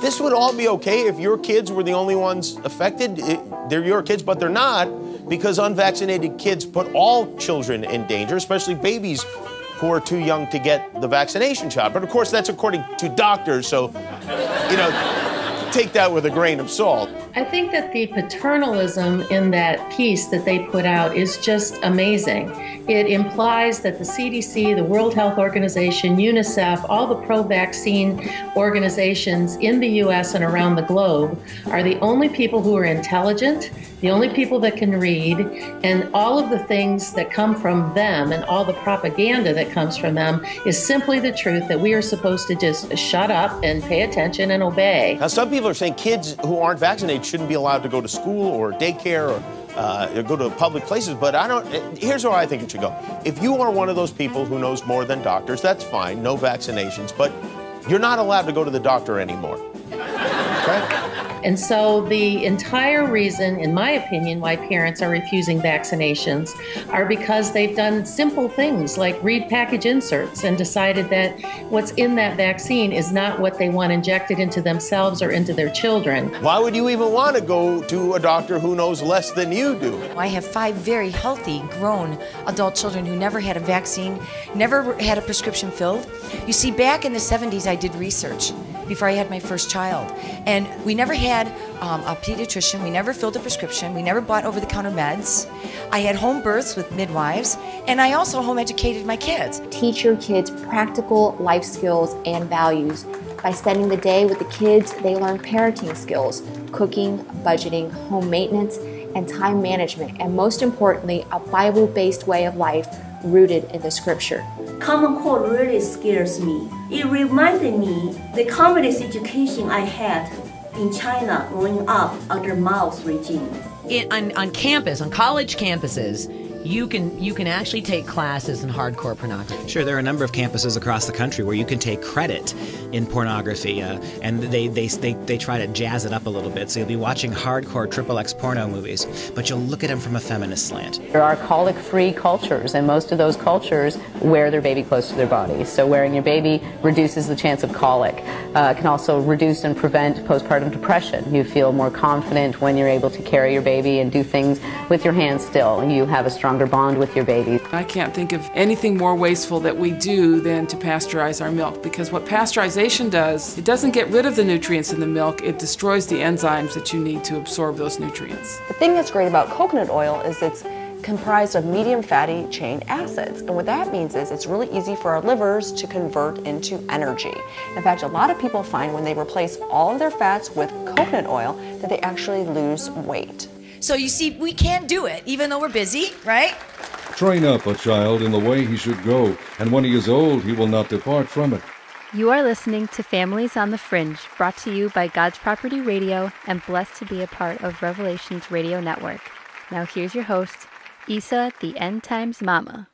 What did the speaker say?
this would all be okay if your kids were the only ones affected. They're your kids, but they're not, because unvaccinated kids put all children in danger, especially babies who are too young to get the vaccination shot. But of course, that's according to doctors, so, you know, take that with a grain of salt. I think that the paternalism in that piece that they put out is just amazing. It implies that the CDC, the World Health Organization, UNICEF, all the pro-vaccine organizations in the US and around the globe are the only people who are intelligent, the only people that can read, and all of the things that come from them and all the propaganda that comes from them is simply the truth that we are supposed to just shut up and pay attention and obey. Now, some people are saying kids who aren't vaccinated shouldn't be allowed to go to school or daycare or go to public places, but here's where I think it should go. If you are one of those people who knows more than doctors, that's fine, no vaccinations, but you're not allowed to go to the doctor anymore, okay? And so the entire reason, in my opinion, why parents are refusing vaccinations are because they've done simple things like read package inserts and decided that what's in that vaccine is not what they want injected into themselves or into their children. Why would you even want to go to a doctor who knows less than you do? I have 5 very healthy, grown adult children who never had a vaccine, never had a prescription filled. You see, back in the 70s, I did research before I had my first child. And we never had a pediatrician, we never filled a prescription, we never bought over-the-counter meds. I had home births with midwives, and I also home educated my kids. Teach your kids practical life skills and values. By spending the day with the kids, they learn parenting skills, cooking, budgeting, home maintenance, and time management, and most importantly, a Bible-based way of life rooted in the scripture. Common Core really scares me. It reminded me the communist education I had in China growing up under Mao's regime. On campus, on college campuses, you can actually take classes in hardcore pornography. Sure, there are a number of campuses across the country where you can take credit in pornography, and they try to jazz it up a little bit. So you'll be watching hardcore XXX porno movies, but you'll look at them from a feminist slant. There are colic-free cultures, and most of those cultures wear their baby close to their body. So wearing your baby reduces the chance of colic. Can also reduce and prevent postpartum depression. You feel more confident when you're able to carry your baby and do things with your hands still. You have a stronger bond with your baby. I can't think of anything more wasteful that we do than to pasteurize our milk, because what pasteurization does, it doesn't get rid of the nutrients in the milk, it destroys the enzymes that you need to absorb those nutrients. The thing that's great about coconut oil is it's comprised of medium fatty chain acids, and what that means is it's really easy for our livers to convert into energy. In fact, a lot of people find when they replace all of their fats with coconut oil that they actually lose weight. So you see, we can do it, even though we're busy, right? Train up a child in the way he should go, and when he is old, he will not depart from it. You are listening to Families on the Fringe, brought to you by God's Property Radio and blessed to be a part of Revelations Radio Network. Now here's your host, Isa, the End Times Mama.